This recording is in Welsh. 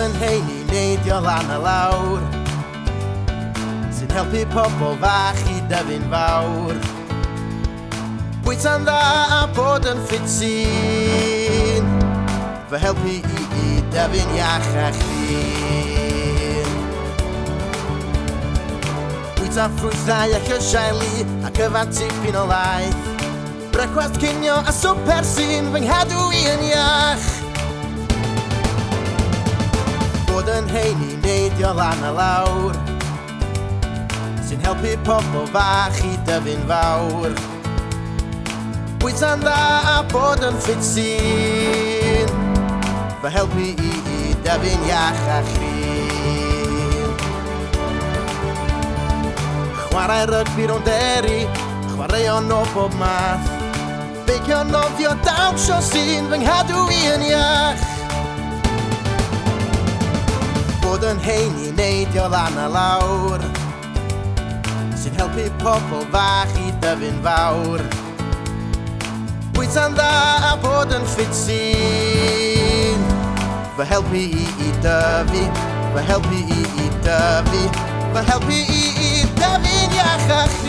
yn heini neidio lan y lawr, sy'n helpu pobl fach i dyfu'n fawr. Bwyta'n dda a bod yn ffit sy'n fy helpu i dyfu'n iach a chlin. Bwyta ffrwythau ac y siaili ac yfad tipyn o laeth, brecwast cinio a swper sy'n fy nghadw i yn iach. Bod yn heini neidio lan y lawr, sy'n helpu pobl fach i dyfu'n fawr. Bwyta'n dda a bod yn ffit sy'n fy helpu i dyfu'n iach a chlin. Chwarae rygbi rownderi, chwaraeon o bob math, beicio nofio dawnsio sy'n fy nghadw i yn iach. Bod yn heini neidio lan y lawr, sy'n helpu pobl fach i dyfu'n fawr. Bwyta'n dda a bod yn ffit sy'n fy helpu i dyfu, fy helpu i dyfu, fy helpu i dyfu'n iach a chlin.